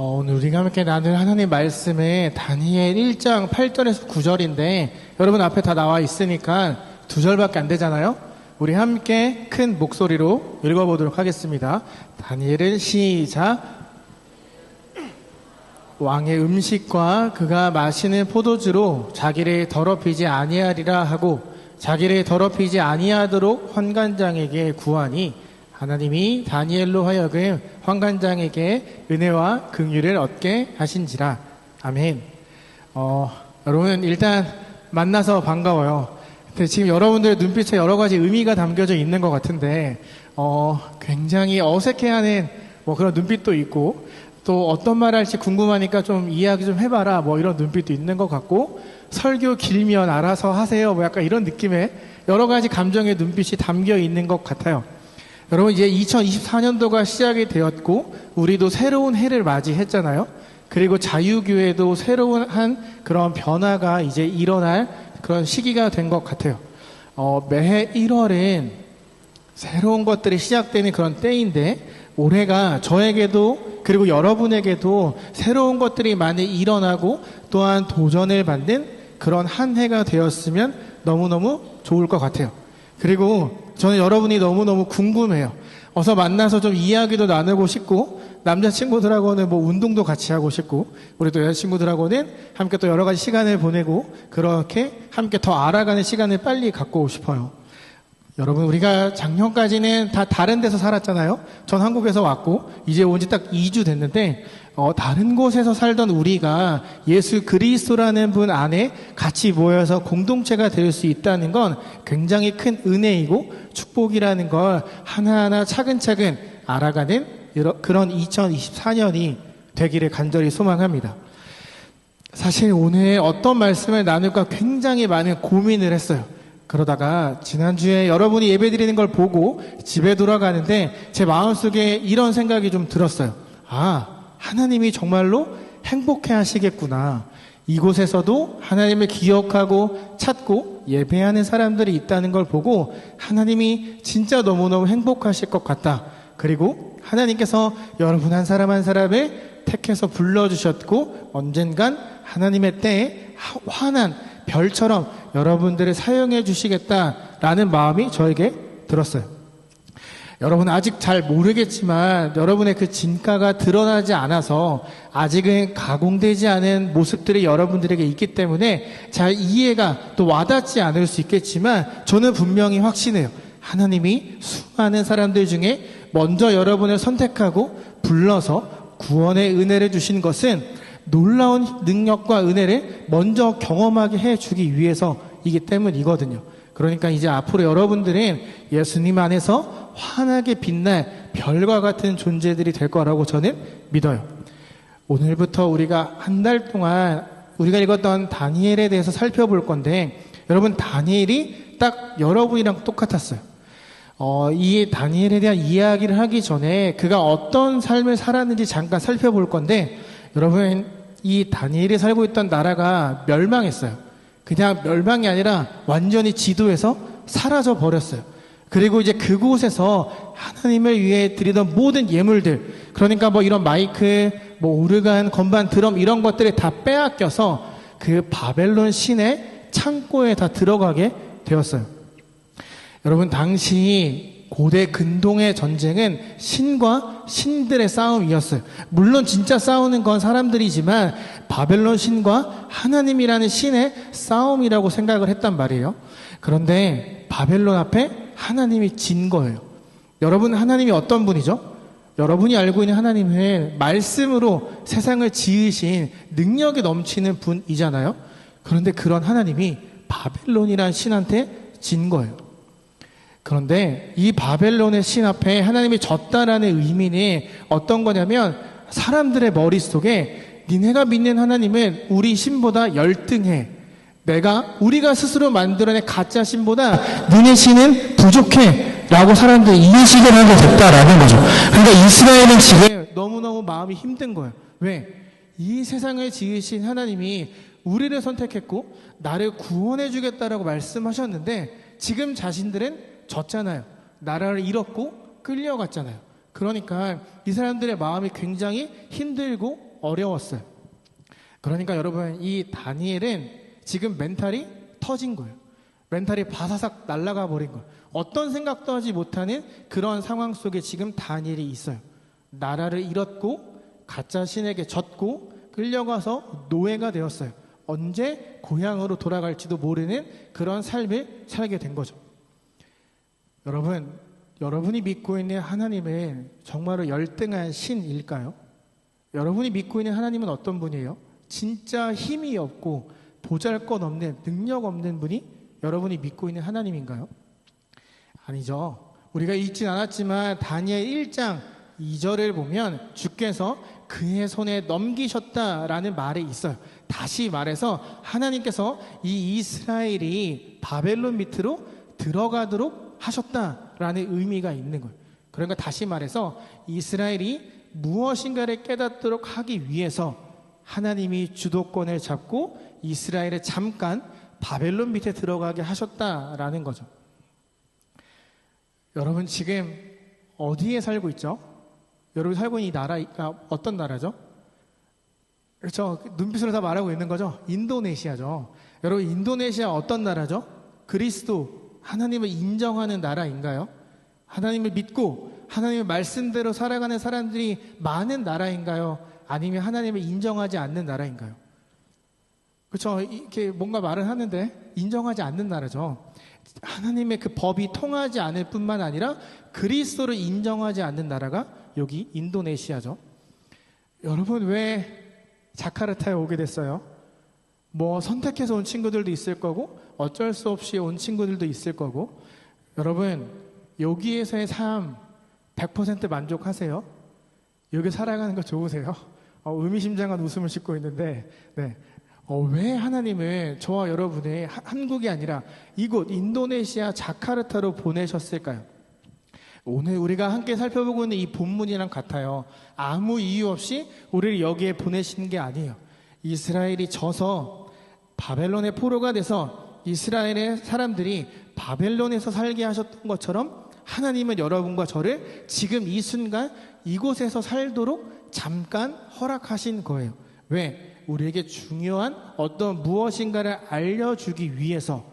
오늘 우리가 함께 나눌 하나님 말씀은 다니엘 1장 8절에서 9절인데 여러분 앞에 다 나와 있으니까 2절밖에 안 되잖아요. 우리 함께 큰 목소리로 읽어보도록 하겠습니다. 다니엘은 시작. 왕의 음식과 그가 마시는 포도주로 자기를 더럽히지 아니하리라 하고 자기를 더럽히지 아니하도록 환관장에게 구하니 하나님이 다니엘로 하여금 환관장에게 은혜와 긍휼을 얻게 하신지라. 아멘. 여러분 일단 만나서 반가워요. 근데 지금 여러분들의 눈빛에 여러 가지 의미가 담겨져 있는 것 같은데 굉장히 어색해하는 그런 눈빛도 있고 또 어떤 말 할지 궁금하니까 좀 이야기 좀 해봐라 이런 눈빛도 있는 것 같고 설교 길면 알아서 하세요 약간 이런 느낌의 여러 가지 감정의 눈빛이 담겨 있는 것 같아요. 여러분 이제 2024년도가 시작이 되었고 우리도 새로운 해를 맞이했잖아요. 그리고 자유교회도 새로운 그런 변화가 이제 일어날 그런 시기가 된 것 같아요. 매해 1월은 새로운 것들이 시작되는 그런 때인데 올해가 저에게도 그리고 여러분에게도 새로운 것들이 많이 일어나고 또한 도전을 받는 그런 한 해가 되었으면 너무너무 좋을 것 같아요. 그리고 저는 여러분이 너무너무 궁금해요. 어서 만나서 좀 이야기도 나누고 싶고 남자친구들하고는 운동도 같이 하고 싶고 우리 또 여자친구들하고는 함께 또 여러 가지 시간을 보내고 그렇게 함께 더 알아가는 시간을 빨리 갖고 싶어요. 여러분 우리가 작년까지는 다 다른 데서 살았잖아요. 전 한국에서 왔고 이제 온 지 딱 2주 됐는데 다른 곳에서 살던 우리가 예수 그리스도라는 분 안에 같이 모여서 공동체가 될 수 있다는 건 굉장히 큰 은혜이고 축복이라는 걸 하나하나 차근차근 알아가는 그런 2024년이 되기를 간절히 소망합니다. 사실 오늘 어떤 말씀을 나눌까 굉장히 많은 고민을 했어요. 그러다가 지난주에 여러분이 예배드리는 걸 보고 집에 돌아가는데 제 마음속에 이런 생각이 좀 들었어요. 하나님이 정말로 행복해 하시겠구나. 이곳에서도 하나님을 기억하고 찾고 예배하는 사람들이 있다는 걸 보고 하나님이 진짜 너무너무 행복하실 것 같다. 그리고 하나님께서 여러분 한 사람 한 사람을 택해서 불러주셨고 언젠간 하나님의 때에 환한 별처럼 여러분들을 사용해 주시겠다라는 마음이 저에게 들었어요. 여러분 아직 잘 모르겠지만 여러분의 그 진가가 드러나지 않아서 아직은 가공되지 않은 모습들이 여러분들에게 있기 때문에 잘 이해가 또 와닿지 않을 수 있겠지만 저는 분명히 확신해요. 하나님이 수많은 사람들 중에 먼저 여러분을 선택하고 불러서 구원의 은혜를 주신 것은 놀라운 능력과 은혜를 먼저 경험하게 해주기 위해서이기 때문이거든요. 그러니까 이제 앞으로 여러분들은 예수님 안에서 환하게 빛날 별과 같은 존재들이 될 거라고 저는 믿어요. 오늘부터 우리가 한 달 동안 우리가 읽었던 다니엘에 대해서 살펴볼 건데 여러분 다니엘이 딱 여러분이랑 똑같았어요. 이 다니엘에 대한 이야기를 하기 전에 그가 어떤 삶을 살았는지 잠깐 살펴볼 건데 여러분 이 다니엘이 살고 있던 나라가 멸망했어요. 그냥 멸망이 아니라 완전히 지도에서 사라져 버렸어요. 그리고 이제 그곳에서 하나님을 위해 드리던 모든 예물들, 그러니까 이런 마이크, 오르간, 건반, 드럼 이런 것들이 다 빼앗겨서 그 바벨론 신의 창고에 다 들어가게 되었어요. 여러분 당시 고대 근동의 전쟁은 신과 신들의 싸움이었어요. 물론 진짜 싸우는 건 사람들이지만 바벨론 신과 하나님이라는 신의 싸움이라고 생각을 했단 말이에요. 그런데 바벨론 앞에 하나님이 진 거예요. 여러분 하나님이 어떤 분이죠? 여러분이 알고 있는 하나님은 말씀으로 세상을 지으신 능력이 넘치는 분이잖아요. 그런데 그런 하나님이 바벨론이라는 신한테 진 거예요. 그런데 이 바벨론의 신 앞에 하나님이 졌다라는 의미는 어떤 거냐면 사람들의 머릿속에 니네가 믿는 하나님은 우리 신보다 열등해. 우리가 스스로 만들어낸 가짜 신보다 니네 신은 부족해. 라고 사람들이 인식을 하게 됐다라는 거죠. 그러니까 이스라엘은 지금 너무너무 마음이 힘든 거예요. 왜? 이 세상을 지으신 하나님이 우리를 선택했고 나를 구원해 주겠다라고 말씀하셨는데 지금 자신들은 졌잖아요. 나라를 잃었고 끌려갔잖아요. 그러니까 이 사람들의 마음이 굉장히 힘들고 어려웠어요. 그러니까 여러분, 이 다니엘은 지금 멘탈이 터진 거예요. 멘탈이 바사삭 날아가 버린 거예요. 어떤 생각도 하지 못하는 그런 상황 속에 지금 다니엘이 있어요. 나라를 잃었고 가짜 신에게 졌고 끌려가서 노예가 되었어요. 언제 고향으로 돌아갈지도 모르는 그런 삶을 살게 된 거죠. 여러분, 여러분이 믿고 있는 하나님은 정말로 열등한 신일까요? 여러분이 믿고 있는 하나님은 어떤 분이에요? 진짜 힘이 없고 보잘것없는, 능력 없는 분이 여러분이 믿고 있는 하나님인가요? 아니죠. 우리가 읽진 않았지만 다니엘 1장 2절을 보면 주께서 그의 손에 넘기셨다라는 말이 있어요. 다시 말해서 하나님께서 이 이스라엘이 바벨론 밑으로 들어가도록 하셨다라는 의미가 있는 거예요. 그러니까 다시 말해서 이스라엘이 무엇인가를 깨닫도록 하기 위해서 하나님이 주도권을 잡고 이스라엘을 잠깐 바벨론 밑에 들어가게 하셨다라는 거죠. 여러분 지금 어디에 살고 있죠? 여러분 살고 있는 이 나라가 어떤 나라죠? 그렇죠. 눈빛으로 다 말하고 있는 거죠. 인도네시아죠. 여러분 인도네시아 어떤 나라죠? 그리스도 하나님을 인정하는 나라인가요? 하나님을 믿고 하나님의 말씀대로 살아가는 사람들이 많은 나라인가요? 아니면 하나님을 인정하지 않는 나라인가요? 그렇죠. 이렇게 뭔가 말을 하는데 인정하지 않는 나라죠. 하나님의 그 법이 통하지 않을 뿐만 아니라 그리스도를 인정하지 않는 나라가 여기 인도네시아죠. 여러분 왜 자카르타에 오게 됐어요? 뭐 선택해서 온 친구들도 있을 거고 어쩔 수 없이 온 친구들도 있을 거고 여러분 여기에서의 삶 100% 만족하세요? 여기 살아가는 거 좋으세요? 의미심장한 웃음을 짓고 있는데 네. 왜 하나님은 저와 여러분의 한국이 아니라 이곳 인도네시아 자카르타로 보내셨을까요? 오늘 우리가 함께 살펴보고 있는 이 본문이랑 같아요. 아무 이유 없이 우리를 여기에 보내신 게 아니에요. 이스라엘이 져서 바벨론의 포로가 돼서 이스라엘의 사람들이 바벨론에서 살게 하셨던 것처럼 하나님은 여러분과 저를 지금 이 순간 이곳에서 살도록 잠깐 허락하신 거예요. 왜? 우리에게 중요한 어떤 무엇인가를 알려주기 위해서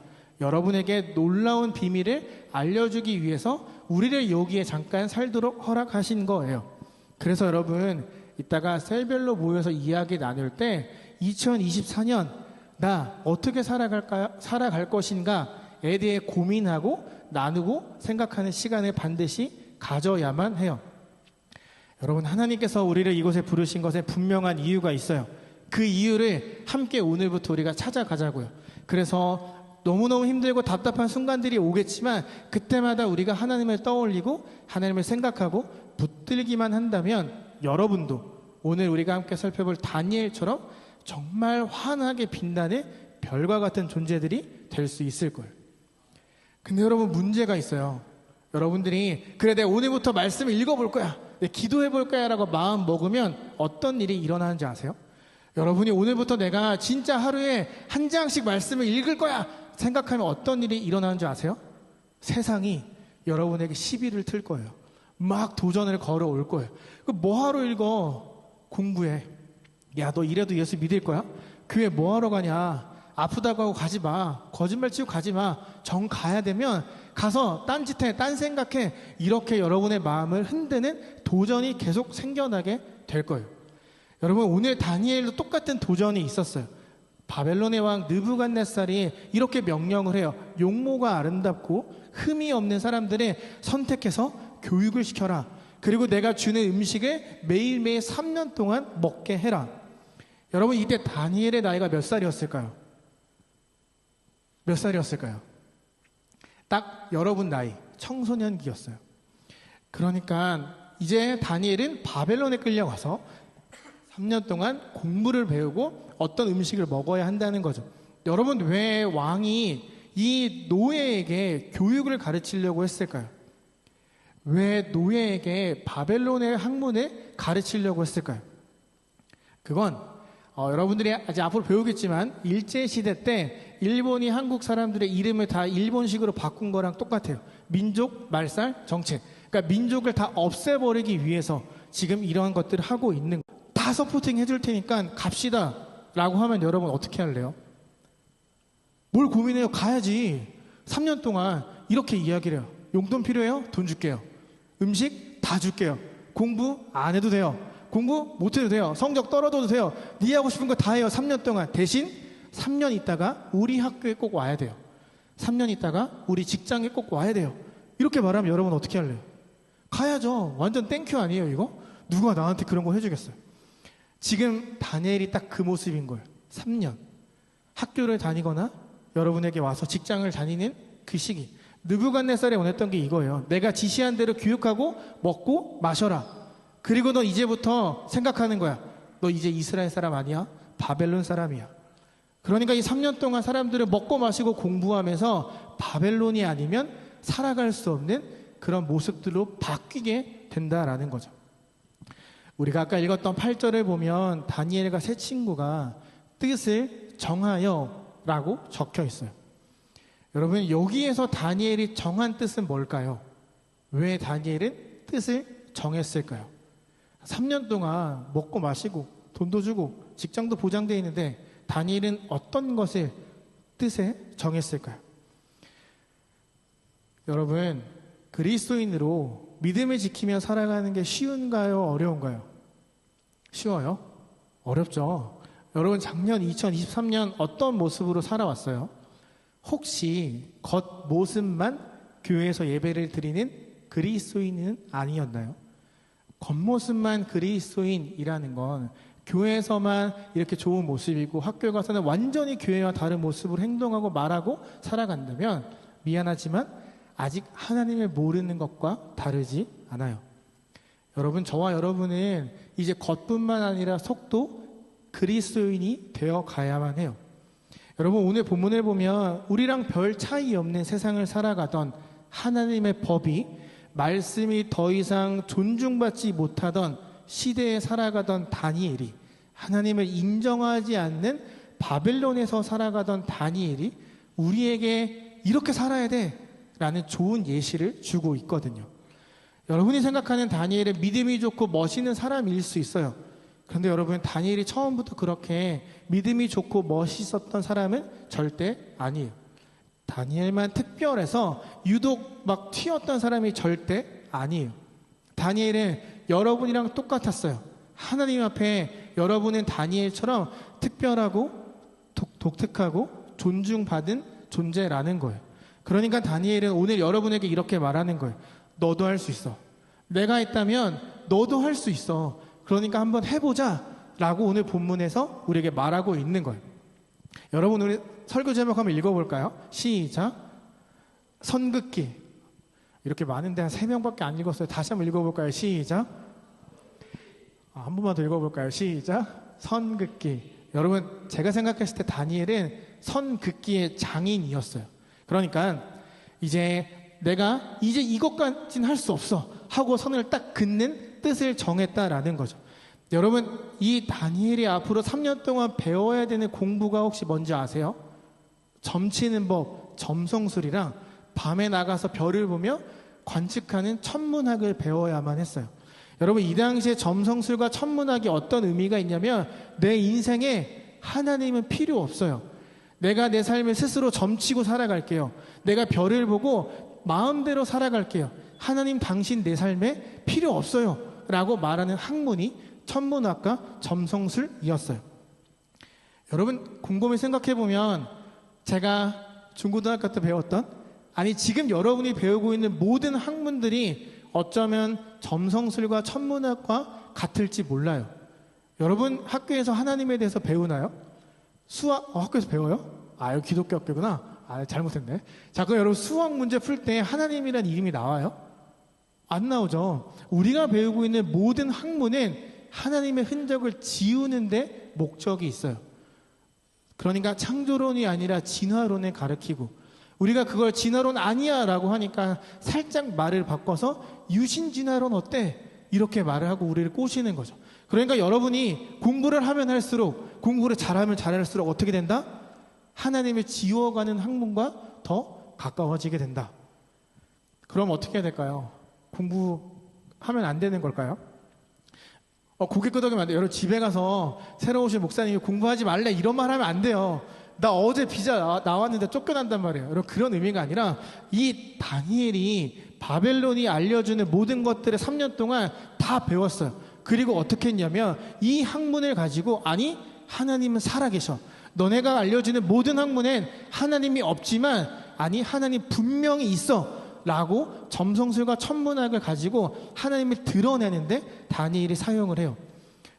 여러분에게 놀라운 비밀을 알려주기 위해서 우리를 여기에 잠깐 살도록 허락하신 거예요. 그래서 여러분 이따가 셀별로 모여서 이야기 나눌 때 2024년 나 어떻게 살아갈 것인가에 대해 고민하고 나누고 생각하는 시간을 반드시 가져야만 해요. 여러분 하나님께서 우리를 이곳에 부르신 것에 분명한 이유가 있어요. 그 이유를 함께 오늘부터 우리가 찾아가자고요. 그래서 너무너무 힘들고 답답한 순간들이 오겠지만 그때마다 우리가 하나님을 떠올리고 하나님을 생각하고 붙들기만 한다면 여러분도 오늘 우리가 함께 살펴볼 다니엘처럼 정말 환하게 빛나는 별과 같은 존재들이 될 수 있을 거예요. 근데 여러분 문제가 있어요. 여러분들이 그래 내가 오늘부터 말씀을 읽어볼 거야, 내가 기도해 볼 거야 라고 마음 먹으면 어떤 일이 일어나는지 아세요? 여러분이 오늘부터 내가 진짜 하루에 한 장씩 말씀을 읽을 거야 생각하면 어떤 일이 일어나는 줄 아세요? 세상이 여러분에게 시비를 틀 거예요. 막 도전을 걸어올 거예요. 뭐하러 읽어? 공부해. 야, 너 이래도 예수 믿을 거야? 교회 뭐하러 가냐? 아프다고 하고 가지 마. 거짓말 치고 가지 마. 정 가야 되면 가서 딴짓해, 딴 생각해. 이렇게 여러분의 마음을 흔드는 도전이 계속 생겨나게 될 거예요. 여러분 오늘 다니엘도 똑같은 도전이 있었어요. 바벨론의 왕 느부갓네살이 이렇게 명령을 해요. 용모가 아름답고 흠이 없는 사람들을 선택해서 교육을 시켜라. 그리고 내가 주는 음식을 매일매일 3년 동안 먹게 해라. 여러분 이때 다니엘의 나이가 몇 살이었을까요? 몇 살이었을까요? 딱 여러분 나이 청소년기였어요. 그러니까 이제 다니엘은 바벨론에 끌려가서 3년 동안 공부를 배우고 어떤 음식을 먹어야 한다는 거죠. 여러분 왜 왕이 이 노예에게 교육을 가르치려고 했을까요? 왜 노예에게 바벨론의 학문을 가르치려고 했을까요? 그건 여러분들이 아직 앞으로 배우겠지만 일제시대 때 일본이 한국 사람들의 이름을 다 일본식으로 바꾼 거랑 똑같아요. 민족, 말살, 정책. 그러니까 민족을 다 없애버리기 위해서 지금 이러한 것들을 하고 있는 거예요. 다 다 서포팅 해줄 테니까 갑시다 라고 하면 여러분 어떻게 할래요? 뭘 고민해요? 가야지. 3년 동안 이렇게 이야기를 해요. 용돈 필요해요? 돈 줄게요. 음식 다 줄게요. 공부 안 해도 돼요. 공부 못 해도 돼요. 성적 떨어져도 돼요. 네 하고 싶은 거 다 해요. 3년 동안. 대신 3년 있다가 우리 학교에 꼭 와야 돼요. 3년 있다가 우리 직장에 꼭 와야 돼요. 이렇게 말하면 여러분 어떻게 할래요? 가야죠. 완전 땡큐 아니에요 이거? 누가 나한테 그런 거 해주겠어요? 지금 다니엘이 딱 그 모습인 거예요. 3년. 학교를 다니거나 여러분에게 와서 직장을 다니는 그 시기. 느부갓네살이 원했던 게 이거예요. 내가 지시한 대로 교육하고 먹고 마셔라. 그리고 너 이제부터 생각하는 거야. 너 이제 이스라엘 사람 아니야? 바벨론 사람이야. 그러니까 이 3년 동안 사람들을 먹고 마시고 공부하면서 바벨론이 아니면 살아갈 수 없는 그런 모습들로 바뀌게 된다라는 거죠. 우리가 아까 읽었던 8절을 보면 다니엘과 세 친구가 뜻을 정하여 라고 적혀 있어요. 여러분 여기에서 다니엘이 정한 뜻은 뭘까요? 왜 다니엘은 뜻을 정했을까요? 3년 동안 먹고 마시고 돈도 주고 직장도 보장되어 있는데 다니엘은 어떤 것을 뜻에 정했을까요? 여러분 그리스도인으로 믿음을 지키며 살아가는 게 쉬운가요? 어려운가요? 쉬워요? 어렵죠. 여러분 작년 2023년 어떤 모습으로 살아왔어요? 혹시 겉모습만 교회에서 예배를 드리는 그리스도인은 아니었나요? 겉모습만 그리스도인이라는 건 교회에서만 이렇게 좋은 모습이고 학교에 가서는 완전히 교회와 다른 모습으로 행동하고 말하고 살아간다면 미안하지만 아직 하나님을 모르는 것과 다르지 않아요. 여러분 저와 여러분은 이제 겉뿐만 아니라 속도 그리스도인이 되어 가야만 해요. 여러분 오늘 본문을 보면 우리랑 별 차이 없는 세상을 살아가던 하나님의 법이 말씀이 더 이상 존중받지 못하던 시대에 살아가던 다니엘이 하나님을 인정하지 않는 바벨론에서 살아가던 다니엘이 우리에게 이렇게 살아야 돼 라는 좋은 예시를 주고 있거든요. 여러분이 생각하는 다니엘은 믿음이 좋고 멋있는 사람일 수 있어요. 그런데 여러분 다니엘이 처음부터 그렇게 믿음이 좋고 멋있었던 사람은 절대 아니에요. 다니엘만 특별해서 유독 막 튀었던 사람이 절대 아니에요. 다니엘은 여러분이랑 똑같았어요. 하나님 앞에 여러분은 다니엘처럼 특별하고 독특하고 존중받은 존재라는 거예요. 그러니까 다니엘은 오늘 여러분에게 이렇게 말하는 거예요. 너도 할 수 있어. 내가 했다면 너도 할 수 있어. 그러니까 한번 해보자 라고 오늘 본문에서 우리에게 말하고 있는 거예요. 여러분 우리 설교 제목 한번 읽어볼까요? 시작. 선긋기. 이렇게 많은데 한 3명밖에 안 읽었어요. 다시 한번 읽어볼까요? 시작. 한 번만 더 읽어볼까요? 시작. 선긋기. 여러분 제가 생각했을 때 다니엘은 선긋기의 장인이었어요. 그러니까 이제 내가 이제 이것까지는 할 수 없어 하고 선을 딱 긋는 뜻을 정했다라는 거죠. 여러분 이 다니엘이 앞으로 3년 동안 배워야 되는 공부가 혹시 뭔지 아세요? 점치는 법, 점성술이랑 밤에 나가서 별을 보며 관측하는 천문학을 배워야만 했어요. 여러분 이 당시에 점성술과 천문학이 어떤 의미가 있냐면 내 인생에 하나님은 필요 없어요. 내가 내 삶을 스스로 점치고 살아갈게요. 내가 별을 보고 마음대로 살아갈게요. 하나님 당신 내 삶에 필요 없어요 라고 말하는 학문이 천문학과 점성술이었어요. 여러분 곰곰이 생각해보면 제가 중고등학교 때 배웠던 아니 지금 여러분이 배우고 있는 모든 학문들이 어쩌면 점성술과 천문학과 같을지 몰라요. 여러분 학교에서 하나님에 대해서 배우나요? 수학 학교에서 배워요? 여기 기독교 학교구나. 잘못했네. 자, 그럼 여러분 수학 문제 풀 때 하나님이란 이름이 나와요? 안 나오죠. 우리가 배우고 있는 모든 학문은 하나님의 흔적을 지우는데 목적이 있어요. 그러니까 창조론이 아니라 진화론을 가르치고 우리가 그걸 진화론 아니야 라고 하니까 살짝 말을 바꿔서 유신진화론 어때? 이렇게 말을 하고 우리를 꼬시는 거죠. 그러니까 여러분이 공부를 하면 할수록 공부를 잘하면 잘할수록 어떻게 된다? 하나님을 지워가는 학문과 더 가까워지게 된다. 그럼 어떻게 해야 될까요? 공부하면 안 되는 걸까요? 고개 끄덕이면 안 돼요. 여러분 집에 가서 새로 오신 목사님이 공부하지 말래 이런 말 하면 안 돼요. 나 어제 비자 나왔는데 쫓겨난단 말이에요. 여러분 그런 의미가 아니라 이 다니엘이 바벨론이 알려주는 모든 것들을 3년 동안 다 배웠어요. 그리고 어떻게 했냐면 이 학문을 가지고 아니 하나님은 살아계셔. 너네가 알려주는 모든 학문엔 하나님이 없지만 아니 하나님 분명히 있어 라고 점성술과 천문학을 가지고 하나님을 드러내는데 다니엘이 사용을 해요.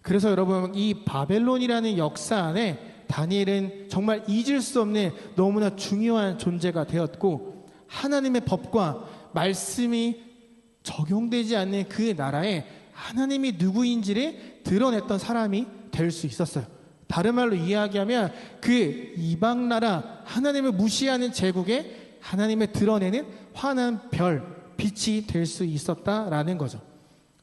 그래서 여러분 이 바벨론이라는 역사 안에 다니엘은 정말 잊을 수 없는 너무나 중요한 존재가 되었고 하나님의 법과 말씀이 적용되지 않는 그 나라에 하나님이 누구인지를 드러냈던 사람이 될 수 있었어요. 다른 말로 이야기하면 그 이방 나라 하나님을 무시하는 제국에 하나님을 드러내는 환한 별, 빛이 될 수 있었다라는 거죠.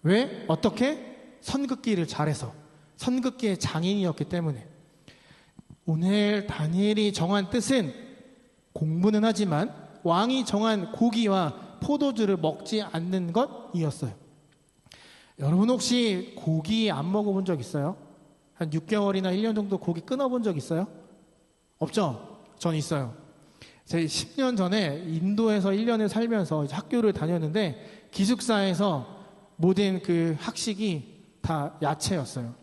왜? 어떻게? 선긋기를 잘해서. 선긋기의 장인이었기 때문에. 오늘 다니엘이 정한 뜻은 공부는 하지만 왕이 정한 고기와 포도주를 먹지 않는 것이었어요. 여러분 혹시 고기 안 먹어본 적 있어요? 한 6개월이나 1년 정도 고기 끊어본 적 있어요? 없죠? 전 있어요. 제가 10년 전에 인도에서 1년을 살면서 학교를 다녔는데 기숙사에서 모든 그 학식이 다 야채였어요.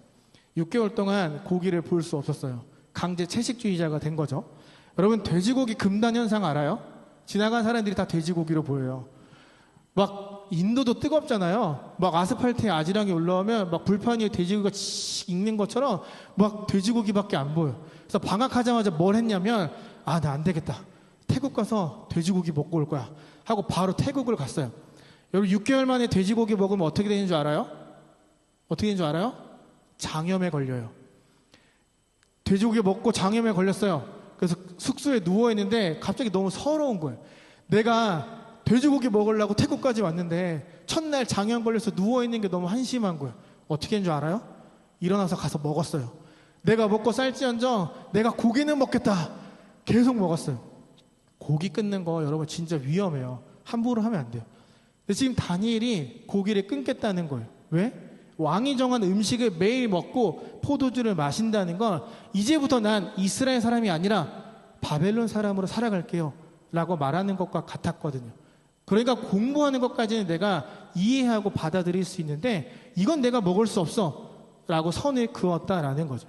6개월 동안 고기를 볼 수 없었어요. 강제 채식주의자가 된 거죠. 여러분 돼지고기 금단 현상 알아요? 지나간 사람들이 다 돼지고기로 보여요. 막 인도도 뜨겁잖아요. 막 아스팔트에 아지랑이 올라오면 막 불판 위에 돼지고기가 칙 익는 것처럼 막 돼지고기밖에 안 보여. 그래서 방학하자마자 뭘 했냐면 나 안 되겠다. 태국 가서 돼지고기 먹고 올 거야 하고 바로 태국을 갔어요. 여러분 6개월 만에 돼지고기 먹으면 어떻게 되는 줄 알아요? 어떻게 되는 줄 알아요? 장염에 걸려요. 돼지고기 먹고 장염에 걸렸어요. 그래서 숙소에 누워있는데 갑자기 너무 서러운 거예요. 내가 돼지고기 먹으려고 태국까지 왔는데 첫날 장염 걸려서 누워있는 게 너무 한심한 거예요. 어떻게 된 줄 알아요? 일어나서 가서 먹었어요. 내가 먹고 쌀지언정 내가 고기는 먹겠다. 계속 먹었어요. 고기 끊는 거 여러분 진짜 위험해요. 함부로 하면 안 돼요. 근데 지금 다니엘이 고기를 끊겠다는 거예요. 왜? 왕이 정한 음식을 매일 먹고 포도주를 마신다는 건 이제부터 난 이스라엘 사람이 아니라 바벨론 사람으로 살아갈게요 라고 말하는 것과 같았거든요. 그러니까 공부하는 것까지는 내가 이해하고 받아들일 수 있는데 이건 내가 먹을 수 없어 라고 선을 그었다라는 거죠.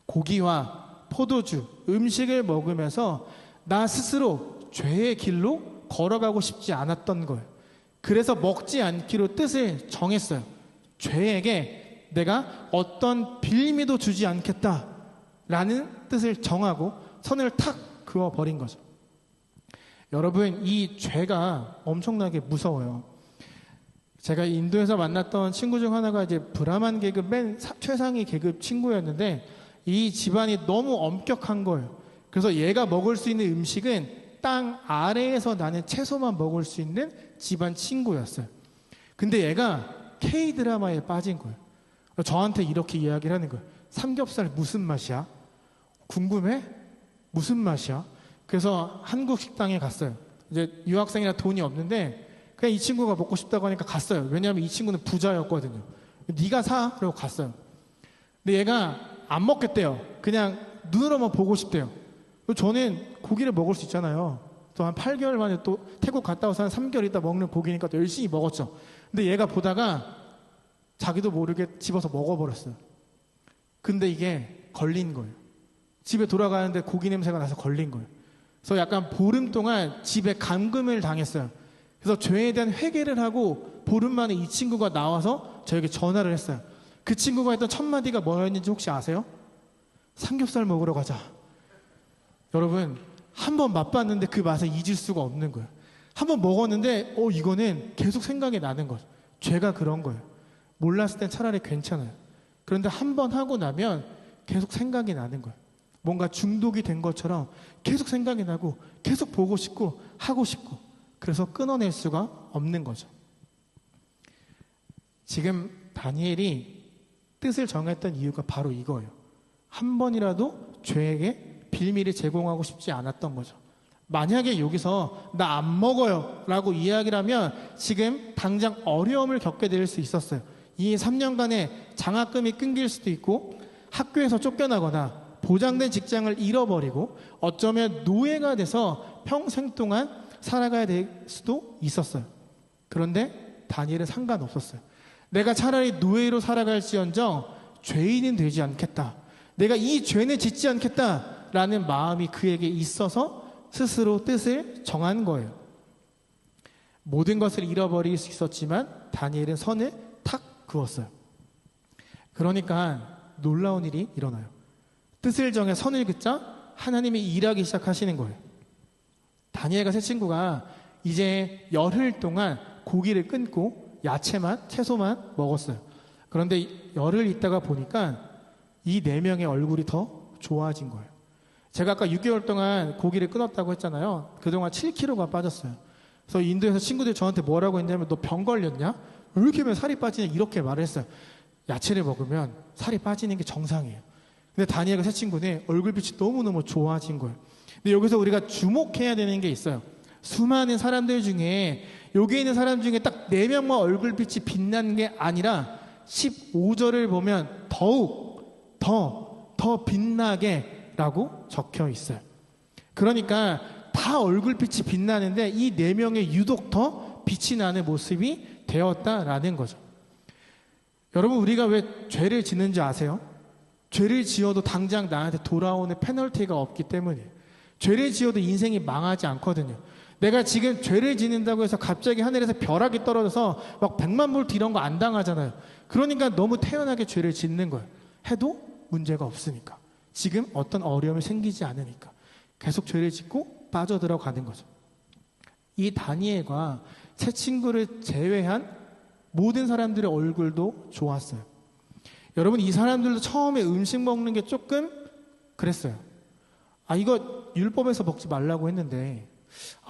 고기와 포도주, 음식을 먹으면서 나 스스로 죄의 길로 걸어가고 싶지 않았던 거예요. 그래서 먹지 않기로 뜻을 정했어요. 죄에게 내가 어떤 빌미도 주지 않겠다라는 뜻을 정하고 선을 탁 그어버린 거죠. 여러분 이 죄가 엄청나게 무서워요. 제가 인도에서 만났던 친구 중 하나가 이제 브라만 계급 맨 최상위 계급 친구였는데 이 집안이 너무 엄격한 거예요. 그래서 얘가 먹을 수 있는 음식은 땅 아래에서 나는 채소만 먹을 수 있는 집안 친구였어요. 근데 얘가 K-드라마에 빠진 거예요. 저한테 이렇게 이야기를 하는 거예요. 삼겹살 무슨 맛이야? 궁금해? 무슨 맛이야? 그래서 한국 식당에 갔어요. 이제 유학생이라 돈이 없는데 그냥 이 친구가 먹고 싶다고 하니까 갔어요. 왜냐하면 이 친구는 부자였거든요. 네가 사? 그러고 갔어요. 근데 얘가 안 먹겠대요. 그냥 눈으로만 보고 싶대요. 저는 고기를 먹을 수 있잖아요. 또 한 8개월 만에 또 태국 갔다 와서 한 3개월 있다 먹는 고기니까 또 열심히 먹었죠. 근데 얘가 보다가 자기도 모르게 집어서 먹어버렸어요. 근데 이게 걸린 거예요. 집에 돌아가는데 고기 냄새가 나서 걸린 거예요. 그래서 약간 보름 동안 집에 감금을 당했어요. 그래서 죄에 대한 회개를 하고 보름 만에 이 친구가 나와서 저에게 전화를 했어요. 그 친구가 했던 첫 마디가 뭐였는지 혹시 아세요? 삼겹살 먹으러 가자. 여러분 한 번 맛봤는데 그 맛을 잊을 수가 없는 거예요. 한 번 먹었는데 이거는 계속 생각이 나는 거죠. 죄가 그런 거예요. 몰랐을 땐 차라리 괜찮아요. 그런데 한 번 하고 나면 계속 생각이 나는 거예요. 뭔가 중독이 된 것처럼 계속 생각이 나고 계속 보고 싶고 하고 싶고 그래서 끊어낼 수가 없는 거죠. 지금 다니엘이 뜻을 정했던 이유가 바로 이거예요. 한 번이라도 죄에게 빌미를 제공하고 싶지 않았던 거죠. 만약에 여기서 나 안 먹어요 라고 이야기를 하면 지금 당장 어려움을 겪게 될 수 있었어요. 이 3년간의 장학금이 끊길 수도 있고 학교에서 쫓겨나거나 보장된 직장을 잃어버리고 어쩌면 노예가 돼서 평생 동안 살아가야 될 수도 있었어요. 그런데 다니엘은 상관없었어요. 내가 차라리 노예로 살아갈지언정 죄인은 되지 않겠다. 내가 이 죄는 짓지 않겠다라는 마음이 그에게 있어서 스스로 뜻을 정한 거예요. 모든 것을 잃어버릴 수 있었지만 다니엘은 선을 탁 그었어요. 그러니까 놀라운 일이 일어나요. 뜻을 정해 선을 긋자 하나님이 일하기 시작하시는 거예요. 다니엘과 세 친구가 이제 열흘 동안 고기를 끊고 야채만, 채소만 먹었어요. 그런데 열흘 있다가 보니까 이 네 명의 얼굴이 더 좋아진 거예요. 제가 아까 6개월 동안 고기를 끊었다고 했잖아요. 그동안 7kg가 빠졌어요. 그래서 인도에서 친구들이 저한테 뭐라고 했냐면 너 병 걸렸냐? 왜 이렇게 하면 살이 빠지냐? 이렇게 말을 했어요. 야채를 먹으면 살이 빠지는 게 정상이에요. 근데 다니엘과 세 친구는 얼굴빛이 너무너무 좋아진 거예요. 근데 여기서 우리가 주목해야 되는 게 있어요. 수많은 사람들 중에 여기 있는 사람 중에 딱 4명만 얼굴빛이 빛난 게 아니라 15절을 보면 더욱 더 빛나게 라고 적혀 있어요. 그러니까 다 얼굴빛이 빛나는데 이 4명의 유독 더 빛이 나는 모습이 되었다라는 거죠. 여러분, 우리가 왜 죄를 짓는지 아세요? 죄를 지어도 당장 나한테 돌아오는 페널티가 없기 때문이에요. 죄를 지어도 인생이 망하지 않거든요. 내가 지금 죄를 짓는다고 해서 갑자기 하늘에서 벼락이 떨어져서 막 100만 볼트 이런 거 안 당하잖아요. 그러니까 너무 태연하게 죄를 짓는 거예요. 해도 문제가 없으니까. 지금 어떤 어려움이 생기지 않으니까. 계속 죄를 짓고 빠져들어가는 거죠. 이 다니엘과 세 친구를 제외한 모든 사람들의 얼굴도 좋았어요. 여러분, 이 사람들도 처음에 음식 먹는 게 조금 그랬어요. 이거 율법에서 먹지 말라고 했는데,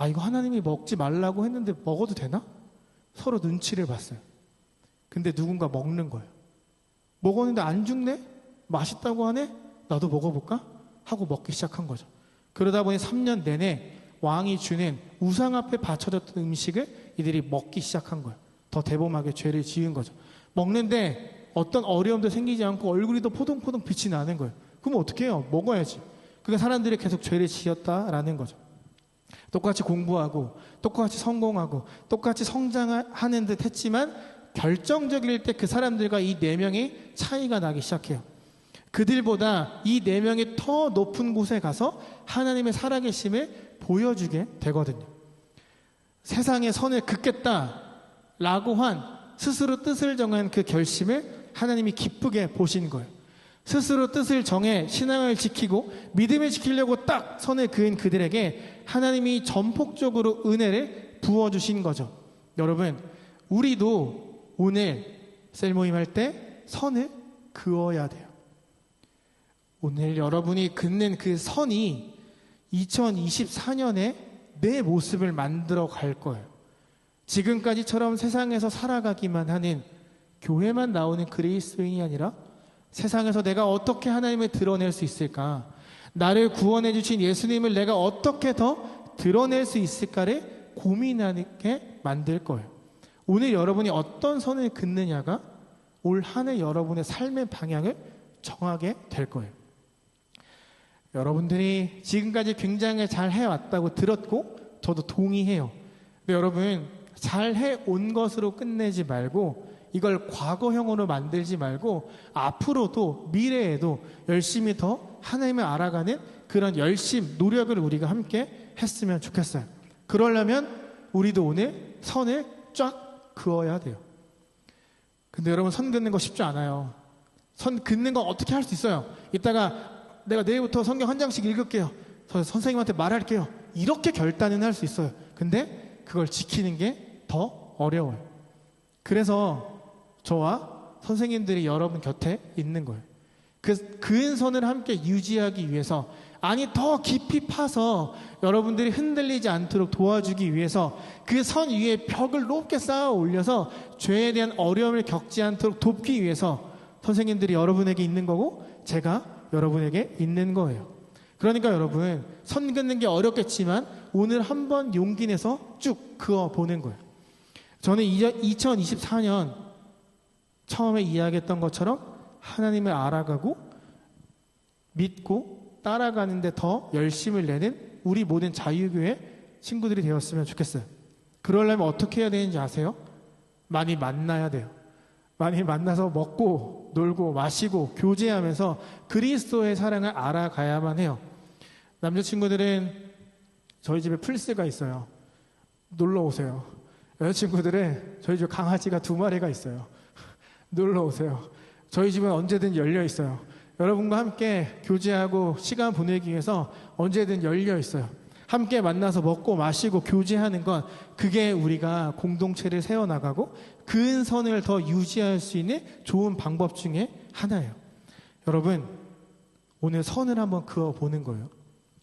이거 하나님이 먹지 말라고 했는데 먹어도 되나? 서로 눈치를 봤어요. 근데 누군가 먹는 거예요. 먹었는데 안 죽네? 맛있다고 하네? 나도 먹어볼까? 하고 먹기 시작한 거죠. 그러다 보니 3년 내내 왕이 주는 우상 앞에 바쳐졌던 음식을 이들이 먹기 시작한 거예요. 더 대범하게 죄를 지은 거죠. 먹는데 어떤 어려움도 생기지 않고 얼굴이 더 포동포동 빛이 나는 거예요. 그럼 어떻게 해요? 먹어야지. 그러니까 사람들이 계속 죄를 지었다라는 거죠. 똑같이 공부하고 똑같이 성공하고 똑같이 성장하는 듯 했지만 결정적일 때 그 사람들과 이 4명이 차이가 나기 시작해요. 그들보다 이 4명이 더 높은 곳에 가서 하나님의 살아계심을 보여주게 되거든요. 세상의 선을 긋겠다라고 한 스스로 뜻을 정한 그 결심을 하나님이 기쁘게 보신 거예요. 스스로 뜻을 정해 신앙을 지키고 믿음을 지키려고 딱 선을 그은 그들에게 하나님이 전폭적으로 은혜를 부어주신 거죠. 여러분, 우리도 오늘 셀모임 할 때 선을 그어야 돼요. 오늘 여러분이 긋는 그 선이 2024년에 내 모습을 만들어 갈 거예요. 지금까지처럼 세상에서 살아가기만 하는 교회만 나오는 그리스도인이 아니라 세상에서 내가 어떻게 하나님을 드러낼 수 있을까? 나를 구원해 주신 예수님을 내가 어떻게 더 드러낼 수 있을까를 고민하게 만들 거예요. 오늘 여러분이 어떤 선을 긋느냐가 올 한 해 여러분의 삶의 방향을 정하게 될 거예요. 여러분들이 지금까지 굉장히 잘 해왔다고 들었고 저도 동의해요. 근데 여러분, 잘 해온 것으로 끝내지 말고 이걸 과거형으로 만들지 말고 앞으로도 미래에도 열심히 더 하나님을 알아가는 그런 열심, 노력을 우리가 함께 했으면 좋겠어요. 그러려면 우리도 오늘 선을 쫙 그어야 돼요. 근데 여러분, 선 긋는 거 쉽지 않아요. 선 긋는 거 어떻게 할 수 있어요? 이따가 내가 내일부터 성경 한 장씩 읽을게요. 저 선생님한테 말할게요. 이렇게 결단은 할 수 있어요. 근데 그걸 지키는 게 더 어려워요. 그래서 저와 선생님들이 여러분 곁에 있는 거예요. 그 그은 선을 함께 유지하기 위해서, 아니 더 깊이 파서 여러분들이 흔들리지 않도록 도와주기 위해서 그 선 위에 벽을 높게 쌓아 올려서 죄에 대한 어려움을 겪지 않도록 돕기 위해서 선생님들이 여러분에게 있는 거고 제가 여러분에게 있는 거예요. 그러니까 여러분, 선 긋는 게 어렵겠지만 오늘 한번 용기 내서 쭉 그어 보는 거예요. 저는 2024년 처음에 이야기했던 것처럼 하나님을 알아가고 믿고 따라가는데 더 열심을 내는 우리 모든 자유교회 친구들이 되었으면 좋겠어요. 그러려면 어떻게 해야 되는지 아세요? 많이 만나야 돼요. 많이 만나서 먹고 놀고 마시고 교제하면서 그리스도의 사랑을 알아가야만 해요. 남자친구들은 저희 집에 플스가 있어요. 놀러 오세요. 여자친구들은 저희 집 강아지가 2마리가 있어요. 놀러 오세요. 저희 집은 언제든 열려 있어요. 여러분과 함께 교제하고 시간 보내기 위해서 언제든 열려 있어요. 함께 만나서 먹고 마시고 교제하는 건 그게 우리가 공동체를 세워나가고 그 선을 더 유지할 수 있는 좋은 방법 중에 하나예요. 여러분, 오늘 선을 한번 그어보는 거예요.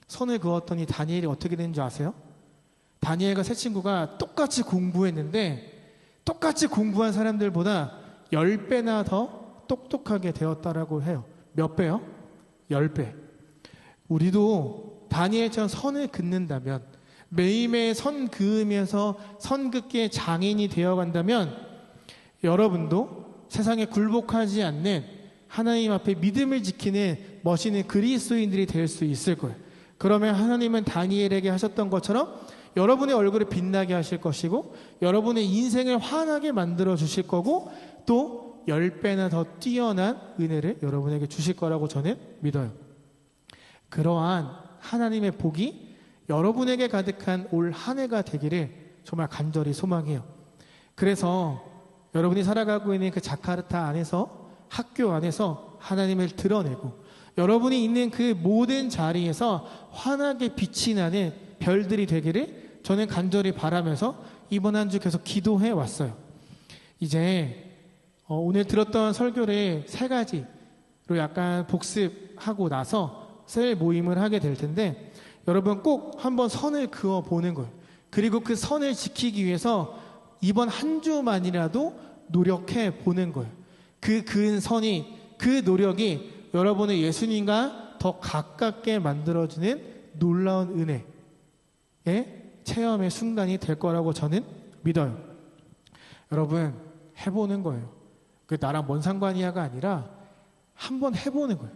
선을 그었더니 다니엘이 어떻게 되는지 아세요? 다니엘과 세 친구가 똑같이 공부했는데 똑같이 공부한 사람들보다 10배나 더 똑똑하게 되었다라고 해요. 몇 배요? 10배. 우리도 다니엘처럼 선을 긋는다면, 매일매일 선 그으면서 선 긋기의 장인이 되어간다면 여러분도 세상에 굴복하지 않는 하나님 앞에 믿음을 지키는 멋있는 그리스도인들이 될 수 있을 거예요. 그러면 하나님은 다니엘에게 하셨던 것처럼 여러분의 얼굴을 빛나게 하실 것이고 여러분의 인생을 환하게 만들어 주실 거고 또 10배나 더 뛰어난 은혜를 여러분에게 주실 거라고 저는 믿어요. 그러한 하나님의 복이 여러분에게 가득한 올 한 해가 되기를 정말 간절히 소망해요. 그래서 여러분이 살아가고 있는 그 자카르타 안에서, 학교 안에서 하나님을 드러내고 여러분이 있는 그 모든 자리에서 환하게 빛이 나는 별들이 되기를 저는 간절히 바라면서 이번 한 주 계속 기도해 왔어요. 이제 오늘 들었던 설교를 3가지로 약간 복습하고 나서 셀 모임을 하게 될 텐데 여러분 꼭 한번 선을 그어 보는 거예요. 그리고 그 선을 지키기 위해서 이번 한 주만이라도 노력해 보는 거예요. 그 그은 선이, 그 노력이 여러분의 예수님과 더 가깝게 만들어주는 놀라운 은혜의 체험의 순간이 될 거라고 저는 믿어요. 여러분 해보는 거예요. 그 나랑 뭔 상관이야가 아니라 한번 해보는 거예요.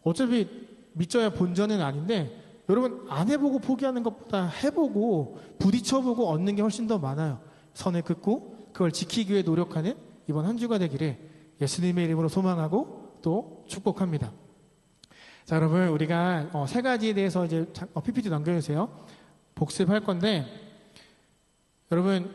어차피 믿져야 본전은 아닌데 여러분 안 해보고 포기하는 것보다 해보고 부딪혀보고 얻는 게 훨씬 더 많아요. 선을 긋고 그걸 지키기 위해 노력하는 이번 한 주가 되기를 예수님의 이름으로 소망하고 또 축복합니다. 자, 여러분 우리가 3가지에 대해서 이제 PPT 넘겨주세요. 복습할 건데 여러분